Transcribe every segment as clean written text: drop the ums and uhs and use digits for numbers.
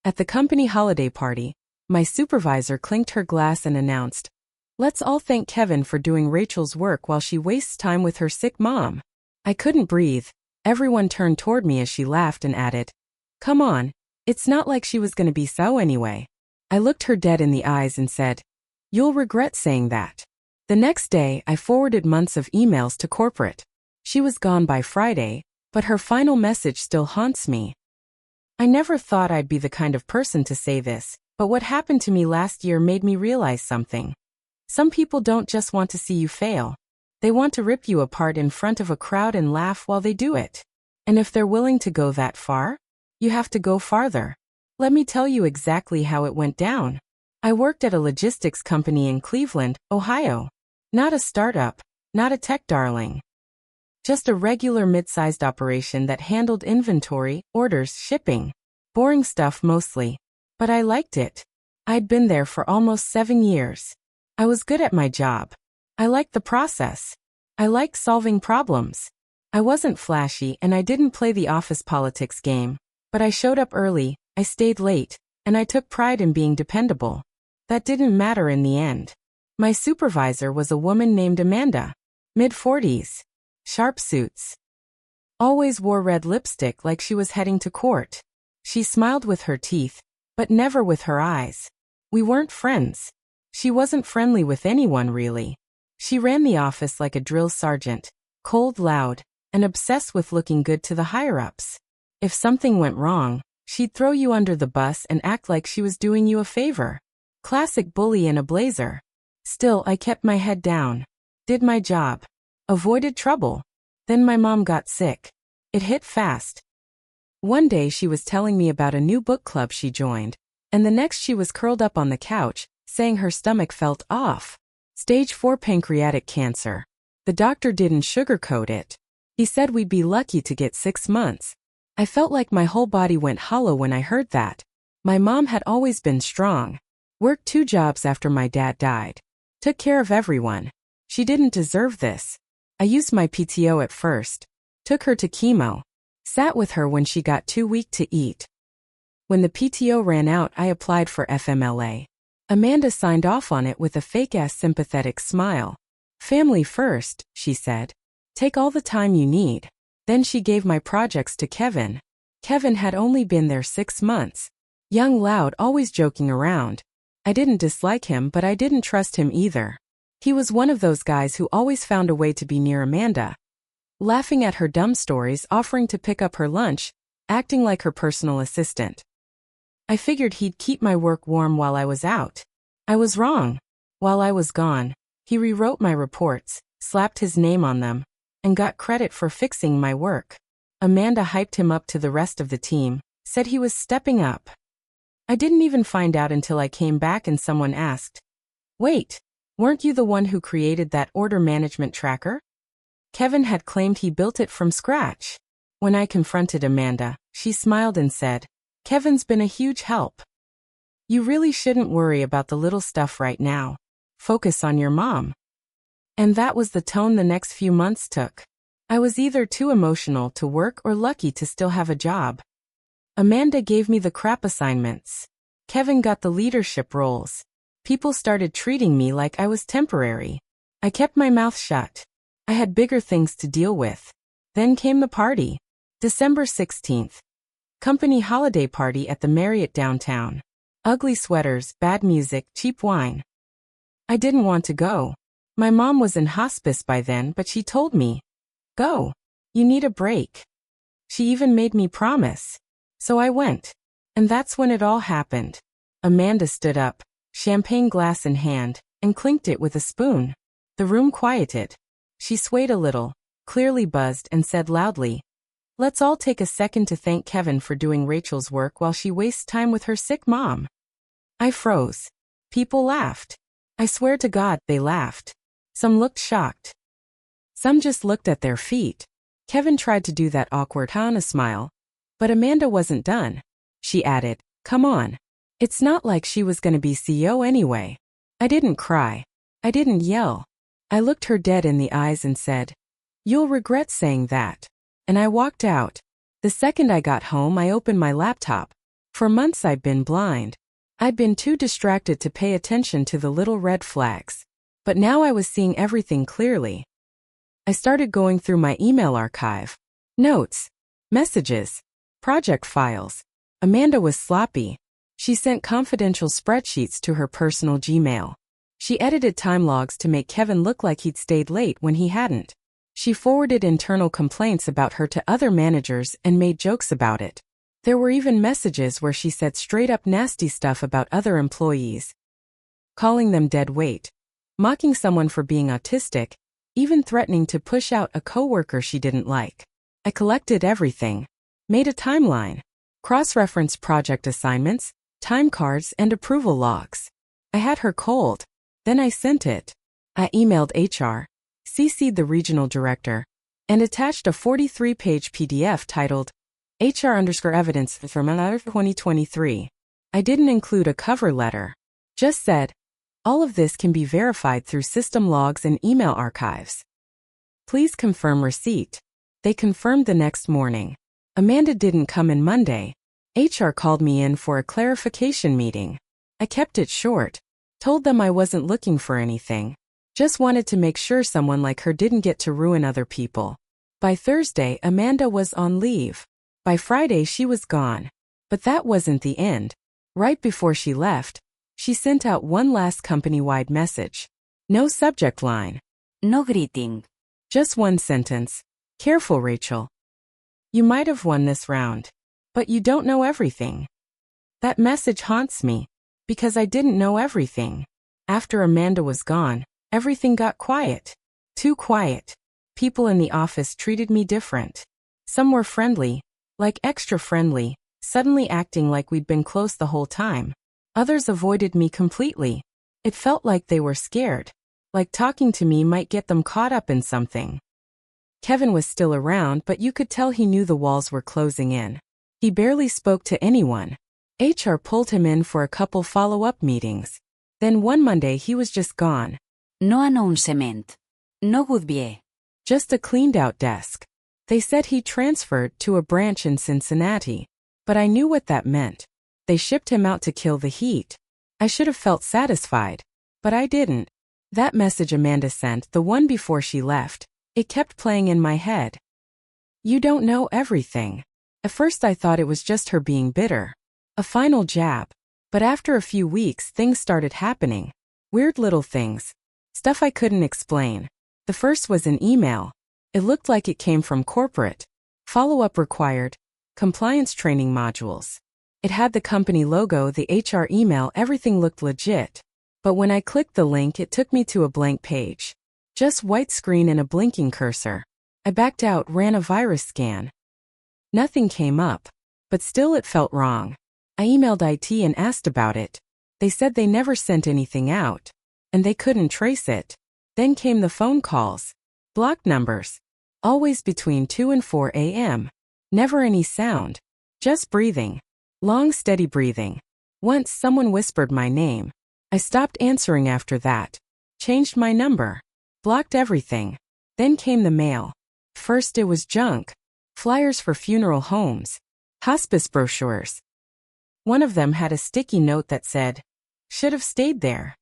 At the company holiday party, my supervisor clinked her glass and announced, "Let's all thank Kevin for doing Rachel's work while she wastes time with her sick mom." I couldn't breathe. Everyone turned toward me as she laughed and added, "Come on, it's not like she was going to be so anyway." I looked her dead in the eyes and said, "You'll regret saying that." The next day, I forwarded months of emails to corporate. She was gone by Friday, but her final message still haunts me. I never thought I'd be the kind of person to say this, but what happened to me last year made me realize something. Some people don't just want to see you fail. They want to rip you apart in front of a crowd and laugh while they do it. And if they're willing to go that far, you have to go farther. Let me tell you exactly how it went down. I worked at a logistics company in Cleveland, Ohio. Not a startup, not a tech darling. Just a regular mid-sized operation that handled inventory, orders, shipping. Boring stuff mostly. But I liked it. I'd been there for almost 7 years. I was good at my job. I liked the process. I liked solving problems. I wasn't flashy and I didn't play the office politics game. But I showed up early, I stayed late, and I took pride in being dependable. That didn't matter in the end. My supervisor was a woman named Amanda. Mid-40s. Sharp suits. Always wore red lipstick like she was heading to court. She smiled with her teeth, but never with her eyes. We weren't friends. She wasn't friendly with anyone really. She ran the office like a drill sergeant, cold, loud, and obsessed with looking good to the higher-ups. If something went wrong, she'd throw you under the bus and act like she was doing you a favor. Classic bully in a blazer. Still, I kept my head down. Did my job. Avoided trouble. Then my mom got sick. It hit fast. One day she was telling me about a new book club she joined, and the next she was curled up on the couch, saying her stomach felt off. Stage 4 pancreatic cancer. The doctor didn't sugarcoat it. He said we'd be lucky to get 6 months. I felt like my whole body went hollow when I heard that. My mom had always been strong. Worked 2 jobs after my dad died. Took care of everyone. She didn't deserve this. I used my PTO at first. Took her to chemo. Sat with her when she got too weak to eat. When the PTO ran out, I applied for FMLA. Amanda signed off on it with a fake-ass sympathetic smile. "Family first," she said. "Take all the time you need." Then she gave my projects to Kevin. Kevin had only been there 6 months. Young, loud, always joking around. I didn't dislike him, but I didn't trust him either. He was one of those guys who always found a way to be near Amanda. Laughing at her dumb stories, offering to pick up her lunch, acting like her personal assistant. I figured he'd keep my work warm while I was out. I was wrong. While I was gone, he rewrote my reports, slapped his name on them, and got credit for fixing my work. Amanda hyped him up to the rest of the team, said he was stepping up. I didn't even find out until I came back and someone asked, "Wait, weren't you the one who created that order management tracker?" Kevin had claimed he built it from scratch. When I confronted Amanda, she smiled and said, "Kevin's been a huge help. You really shouldn't worry about the little stuff right now. Focus on your mom." And that was the tone the next few months took. I was either too emotional to work or lucky to still have a job. Amanda gave me the crap assignments. Kevin got the leadership roles. People started treating me like I was temporary. I kept my mouth shut. I had bigger things to deal with. Then came the party. December 16th. Company holiday party at the Marriott downtown. Ugly sweaters, bad music, cheap wine. I didn't want to go. My mom was in hospice by then, but she told me, "Go. You need a break." She even made me promise. So I went. And that's when it all happened. Amanda stood up, champagne glass in hand, and clinked it with a spoon. The room quieted. She swayed a little, clearly buzzed, and said loudly, "Let's all take a second to thank Kevin for doing Rachel's work while she wastes time with her sick mom." I froze. People laughed. I swear to God, they laughed. Some looked shocked. Some just looked at their feet. Kevin tried to do that awkward Hannah smile. But Amanda wasn't done. She added, "Come on. It's not like she was going to be CEO anyway." I didn't cry. I didn't yell. I looked her dead in the eyes and said, "You'll regret saying that." And I walked out. The second I got home, I opened my laptop. For months I'd been blind. I'd been too distracted to pay attention to the little red flags. But now I was seeing everything clearly. I started going through my email archive. Notes, messages, project files. Amanda was sloppy. She sent confidential spreadsheets to her personal Gmail. She edited time logs to make Kevin look like he'd stayed late when he hadn't. She forwarded internal complaints about her to other managers and made jokes about it. There were even messages where she said straight-up nasty stuff about other employees, calling them dead weight, mocking someone for being autistic, even threatening to push out a coworker she didn't like. I collected everything, made a timeline, cross-referenced project assignments, time cards, and approval logs. I had her cold. Then I sent it. I emailed HR, CC'd the regional director, and attached a 43-page PDF titled HR_evidence from 2023. I didn't include a cover letter. Just said, all of this can be verified through system logs and email archives. Please confirm receipt. They confirmed the next morning. Amanda didn't come in Monday. HR called me in for a clarification meeting. I kept it short. Told them I wasn't looking for anything. Just wanted to make sure someone like her didn't get to ruin other people. By Thursday, Amanda was on leave. By Friday, she was gone. But that wasn't the end. Right before she left, she sent out one last company-wide message. No subject line. No greeting. Just one sentence. Careful, Rachel. You might have won this round. But you don't know everything. That message haunts me. Because I didn't know everything. After Amanda was gone, everything got quiet. Too quiet. People in the office treated me different. Some were friendly, like extra friendly, suddenly acting like we'd been close the whole time. Others avoided me completely. It felt like they were scared. Like talking to me might get them caught up in something. Kevin was still around, but you could tell he knew the walls were closing in. He barely spoke to anyone. HR pulled him in for a couple follow-up meetings. Then one Monday he was just gone. No announcement. No goodbye. Just a cleaned-out desk. They said he transferred to a branch in Cincinnati. But I knew what that meant. They shipped him out to kill the heat. I should have felt satisfied. But I didn't. That message Amanda sent, the one before she left, it kept playing in my head. You don't know everything. At first I thought it was just her being bitter. A final jab. But after a few weeks things started happening. Weird little things. Stuff I couldn't explain. The first was an email. It looked like it came from corporate. Follow-up required. Compliance training modules. It had the company logo, the HR email, everything looked legit. But when I clicked the link it took me to a blank page. Just white screen and a blinking cursor. I backed out, ran a virus scan. Nothing came up. But still it felt wrong. I emailed IT and asked about it. They said they never sent anything out. And they couldn't trace it. Then came the phone calls. Blocked numbers. Always between 2 and 4 a.m. Never any sound. Just breathing. Long, steady breathing. Once someone whispered my name. I stopped answering after that. Changed my number. Blocked everything. Then came the mail. First it was junk. Flyers for funeral homes. Hospice brochures. One of them had a sticky note that said, "Should have stayed there."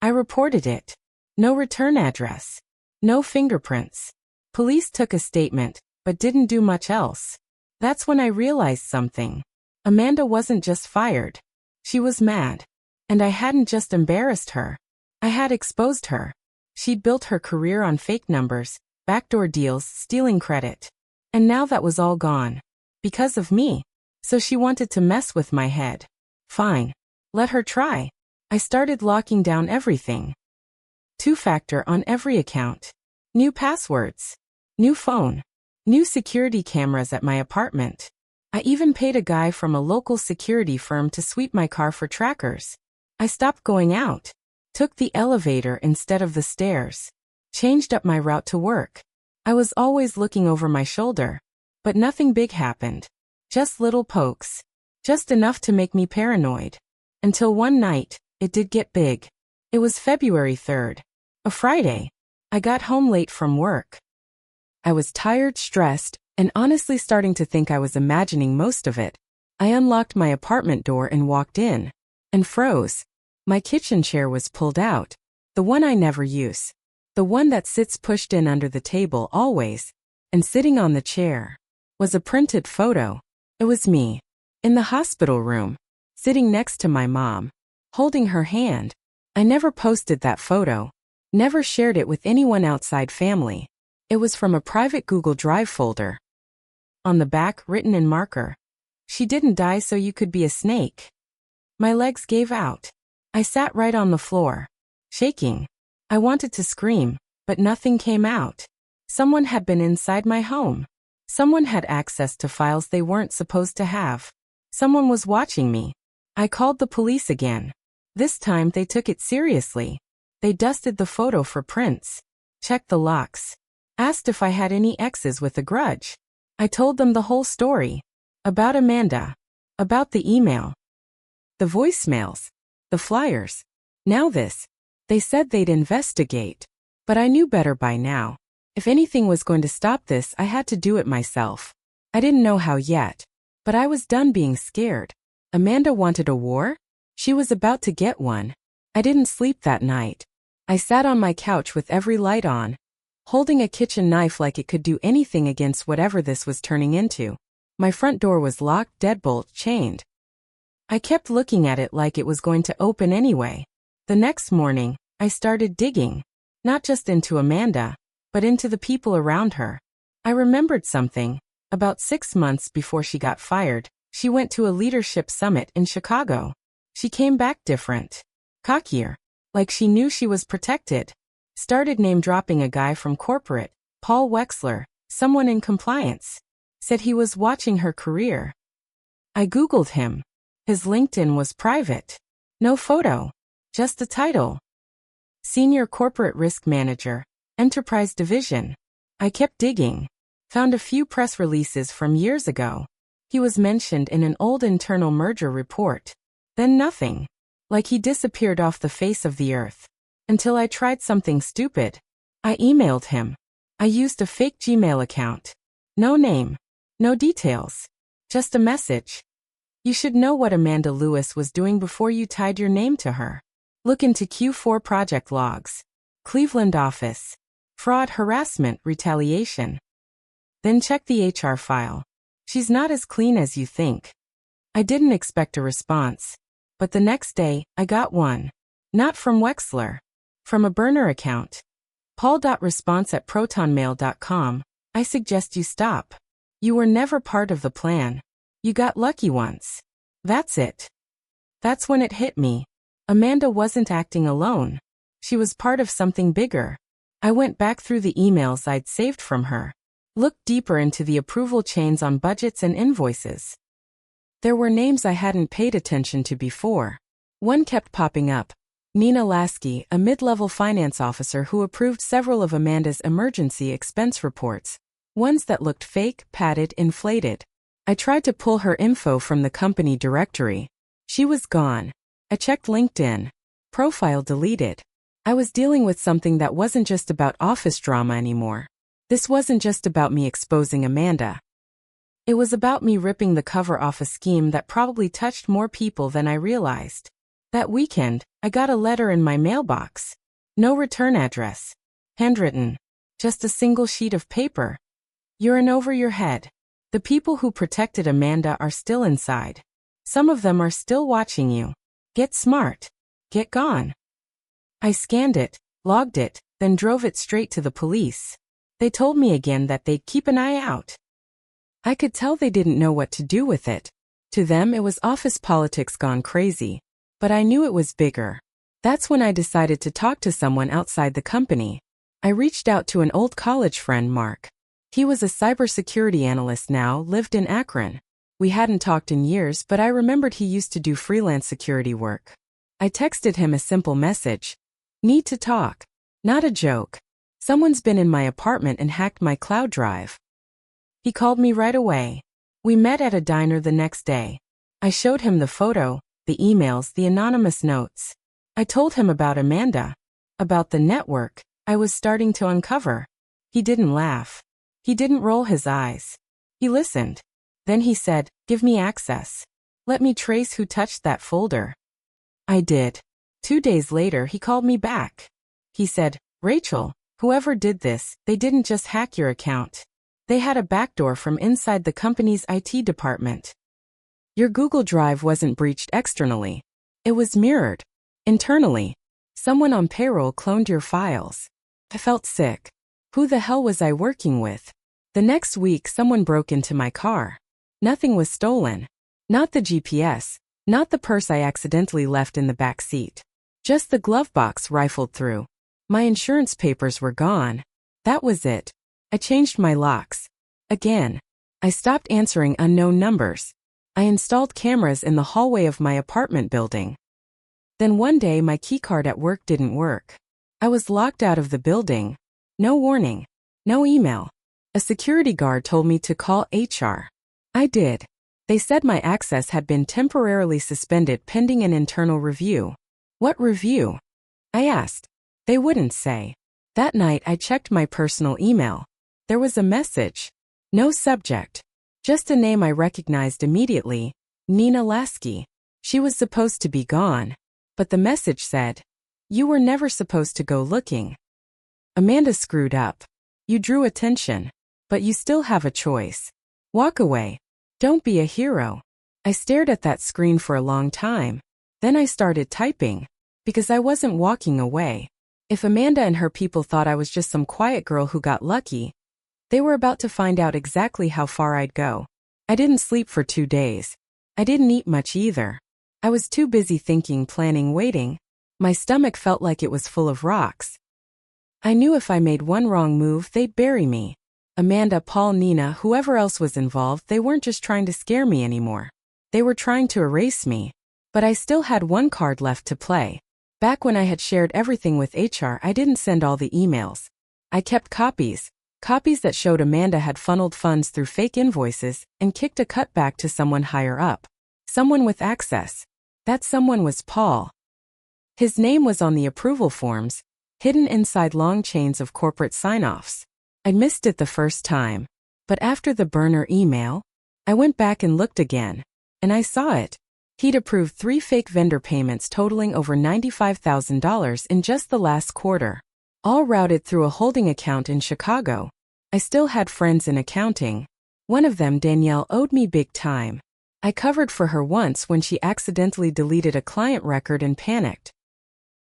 I reported it. No return address. No fingerprints. Police took a statement, but didn't do much else. That's when I realized something. Amanda wasn't just fired. She was mad. And I hadn't just embarrassed her. I had exposed her. She'd built her career on fake numbers, backdoor deals, stealing credit. And now that was all gone. Because of me. So she wanted to mess with my head. Fine. Let her try. I started locking down everything. Two-factor on every account. New passwords. New phone. New security cameras at my apartment. I even paid a guy from a local security firm to sweep my car for trackers. I stopped going out. Took the elevator instead of the stairs. Changed up my route to work. I was always looking over my shoulder. But nothing big happened. Just little pokes. Just enough to make me paranoid. Until one night, it did get big. It was February 3rd. A Friday. I got home late from work. I was tired, stressed, and honestly starting to think I was imagining most of it. I unlocked my apartment door and walked in. And froze. My kitchen chair was pulled out. The one I never use. The one that sits pushed in under the table always. And sitting on the chair was a printed photo. It was me. In the hospital room. Sitting next to my mom. Holding her hand. I never posted that photo. Never shared it with anyone outside family. It was from a private Google Drive folder. On the back, written in marker. She didn't die so you could be a snake. My legs gave out. I sat right on the floor. Shaking. I wanted to scream, but nothing came out. Someone had been inside my home. Someone had access to files they weren't supposed to have. Someone was watching me. I called the police again. This time they took it seriously. They dusted the photo for prints. Checked the locks. Asked if I had any exes with a grudge. I told them the whole story. About Amanda. About the email. The voicemails. The flyers. Now this. They said they'd investigate. But I knew better by now. If anything was going to stop this, I had to do it myself. I didn't know how yet. But I was done being scared. Amanda wanted a war? She was about to get one. I didn't sleep that night. I sat on my couch with every light on, holding a kitchen knife like it could do anything against whatever this was turning into. My front door was locked, deadbolt chained. I kept looking at it like it was going to open anyway. The next morning, I started digging. Not just into Amanda, but into the people around her. I remembered something. About 6 months before she got fired, she went to a leadership summit in Chicago. She came back different. Cockier. Like she knew she was protected. Started name-dropping a guy from corporate, Paul Wexler, someone in compliance. Said he was watching her career. I Googled him. His LinkedIn was private. No photo. Just the title. Senior Corporate Risk Manager, Enterprise Division. I kept digging. Found a few press releases from years ago. He was mentioned in an old internal merger report. Then nothing. Like he disappeared off the face of the earth. Until I tried something stupid. I emailed him. I used a fake Gmail account. No name. No details. Just a message. You should know what Amanda Lewis was doing before you tied your name to her. Look into Q4 project logs. Cleveland office. Fraud, harassment, retaliation. Then check the HR file. She's not as clean as you think. I didn't expect a response. But the next day, I got one. Not from Wexler. From a burner account. paul.response@protonmail.com. I suggest you stop. You were never part of the plan. You got lucky once. That's it. That's when it hit me. Amanda wasn't acting alone. She was part of something bigger. I went back through the emails I'd saved from her. Looked deeper into the approval chains on budgets and invoices. There were names I hadn't paid attention to before. One kept popping up. Nina Lasky, a mid-level finance officer who approved several of Amanda's emergency expense reports. Ones that looked fake, padded, inflated. I tried to pull her info from the company directory. She was gone. I checked LinkedIn. Profile deleted. I was dealing with something that wasn't just about office drama anymore. This wasn't just about me exposing Amanda. It was about me ripping the cover off a scheme that probably touched more people than I realized. That weekend, I got a letter in my mailbox. No return address. Handwritten. Just a single sheet of paper. You're in over your head. The people who protected Amanda are still inside. Some of them are still watching you. Get smart. Get gone. I scanned it, logged it, then drove it straight to the police. They told me again that they'd keep an eye out. I could tell they didn't know what to do with it. To them it was office politics gone crazy. But I knew it was bigger. That's when I decided to talk to someone outside the company. I reached out to an old college friend, Mark. He was a cybersecurity analyst now, lived in Akron. We hadn't talked in years, but I remembered he used to do freelance security work. I texted him a simple message. Need to talk. Not a joke. Someone's been in my apartment and hacked my cloud drive. He called me right away. We met at a diner the next day. I showed him the photo, the emails, the anonymous notes. I told him about Amanda. About the network I was starting to uncover. He didn't laugh. He didn't roll his eyes. He listened. Then he said, "Give me access. Let me trace who touched that folder." I did. 2 days later, he called me back. He said, "Rachel, whoever did this, they didn't just hack your account. They had a backdoor from inside the company's IT department. Your Google Drive wasn't breached externally. It was mirrored. Internally. Someone on payroll cloned your files." I felt sick. Who the hell was I working with? The next week, someone broke into my car. Nothing was stolen. Not the GPS. Not the purse I accidentally left in the back seat. Just the glove box rifled through. My insurance papers were gone. That was it. I changed my locks. Again. I stopped answering unknown numbers. I installed cameras in the hallway of my apartment building. Then one day my keycard at work didn't work. I was locked out of the building. No warning. No email. A security guard told me to call HR. I did. They said my access had been temporarily suspended pending an internal review. What review? I asked. They wouldn't say. That night I checked my personal email. There was a message. No subject. Just a name I recognized immediately. Nina Lasky. She was supposed to be gone. But the message said, "You were never supposed to go looking. Amanda screwed up. You drew attention. But you still have a choice. Walk away. Don't be a hero." I stared at that screen for a long time. Then I started typing. Because I wasn't walking away. If Amanda and her people thought I was just some quiet girl who got lucky, they were about to find out exactly how far I'd go. I didn't sleep for 2 days. I didn't eat much either. I was too busy thinking, planning, waiting. My stomach felt like it was full of rocks. I knew if I made one wrong move, they'd bury me. Amanda, Paul, Nina, whoever else was involved, they weren't just trying to scare me anymore. They were trying to erase me. But I still had one card left to play. Back when I had shared everything with HR, I didn't send all the emails. I kept copies. Copies that showed Amanda had funneled funds through fake invoices and kicked a cutback to someone higher up. Someone with access. That someone was Paul. His name was on the approval forms, hidden inside long chains of corporate sign-offs. I missed it the first time. But after the burner email, I went back and looked again. And I saw it. He'd approved 3 fake vendor payments totaling over $95,000 in just the last quarter. All routed through a holding account in Chicago. I still had friends in accounting. One of them, Danielle, owed me big time. I covered for her once when she accidentally deleted a client record and panicked.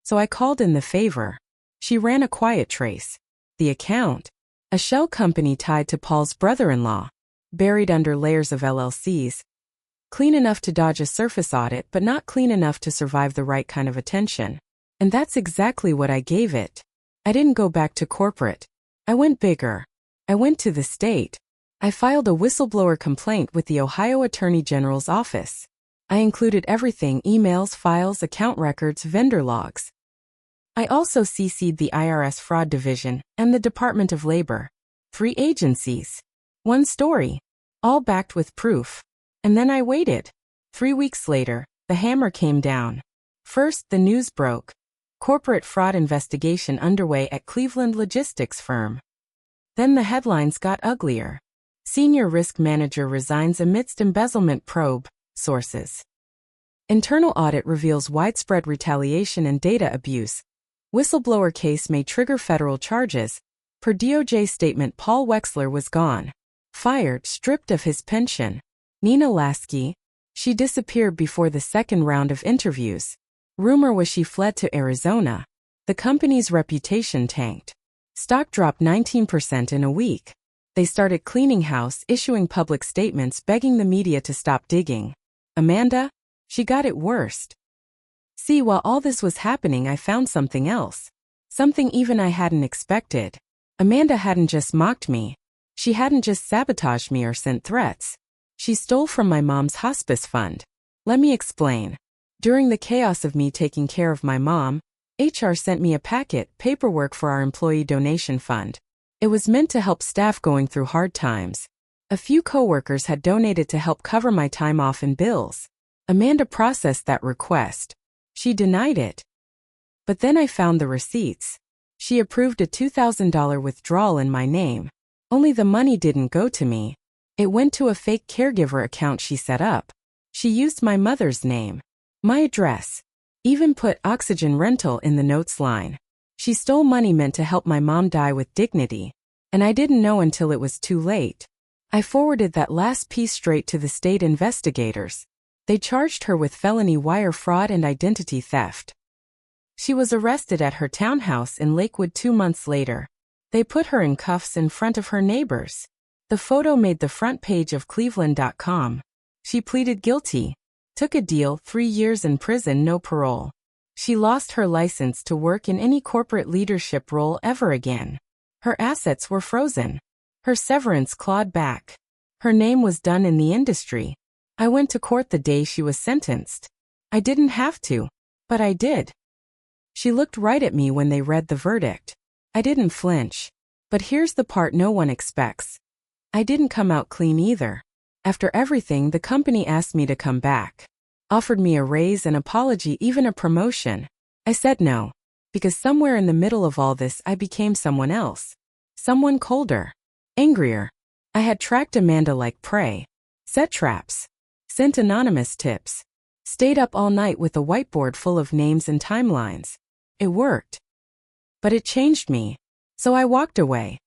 So I called in the favor. She ran a quiet trace. The account. A shell company tied to Paul's brother-in-law. Buried under layers of LLCs. Clean enough to dodge a surface audit, but not clean enough to survive the right kind of attention. And that's exactly what I gave it. I didn't go back to corporate. I went bigger. I went to the state. I filed a whistleblower complaint with the Ohio Attorney General's office. I included everything: emails, files, account records, vendor logs. I also CC'd the IRS Fraud Division and the Department of Labor. 3 agencies. 1 story. All backed with proof. And then I waited. 3 weeks later, the hammer came down. First, the news broke. Corporate fraud investigation underway at Cleveland logistics firm. Then the headlines got uglier. Senior risk manager resigns amidst embezzlement probe. Sources. Internal audit reveals widespread retaliation and data abuse. Whistleblower case may trigger federal charges. Per DOJ statement, Paul Wexler was gone. Fired, stripped of his pension. Nina Lasky. She disappeared before the second round of interviews. Rumor was she fled to Arizona. The company's reputation tanked. Stock dropped 19% in a week. They started cleaning house, issuing public statements begging the media to stop digging. Amanda? She got it worst. See, while all this was happening, I found something else. Something even I hadn't expected. Amanda hadn't just mocked me. She hadn't just sabotaged me or sent threats. She stole from my mom's hospice fund. Let me explain. During the chaos of me taking care of my mom, HR sent me a paperwork for our employee donation fund. It was meant to help staff going through hard times. A few coworkers had donated to help cover my time off and bills. Amanda processed that request. She denied it. But then I found the receipts. She approved a $2,000 withdrawal in my name. Only the money didn't go to me. It went to a fake caregiver account she set up. She used my mother's name, my address, even put oxygen rental in the notes line. She stole money meant to help my mom die with dignity, and I didn't know until it was too late. I forwarded that last piece straight to the state investigators. They charged her with felony wire fraud and identity theft. She was arrested at her townhouse in Lakewood 2 months later. They put her in cuffs in front of her neighbors. The photo made the front page of Cleveland.com. She pleaded guilty, took a deal, 3 years in prison, no parole. She lost her license to work in any corporate leadership role ever again. Her assets were frozen. Her severance clawed back. Her name was done in the industry. I went to court the day she was sentenced. I didn't have to, but I did. She looked right at me when they read the verdict. I didn't flinch. But here's the part no one expects. I didn't come out clean either. After everything, the company asked me to come back. Offered me a raise, an apology, even a promotion. I said no. Because somewhere in the middle of all this I became someone else. Someone colder. Angrier. I had tracked Amanda like prey. Set traps. Sent anonymous tips. Stayed up all night with a whiteboard full of names and timelines. It worked. But it changed me. So I walked away.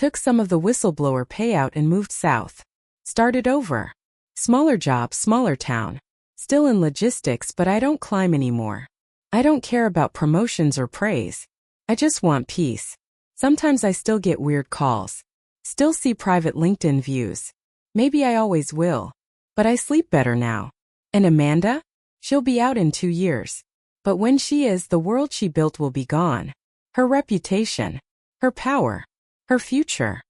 Took some of the whistleblower payout and moved south. Started over. Smaller job, smaller town. Still in logistics, but I don't climb anymore. I don't care about promotions or praise. I just want peace. Sometimes I still get weird calls. Still see private LinkedIn views. Maybe I always will. But I sleep better now. And Amanda? She'll be out in 2 years. But when she is, the world she built will be gone. Her reputation. Her power. Her future.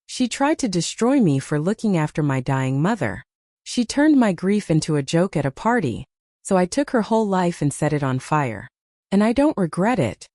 She tried to destroy me for looking after my dying mother. She turned my grief into a joke at a party, so I took her whole life and set it on fire. And I don't regret it.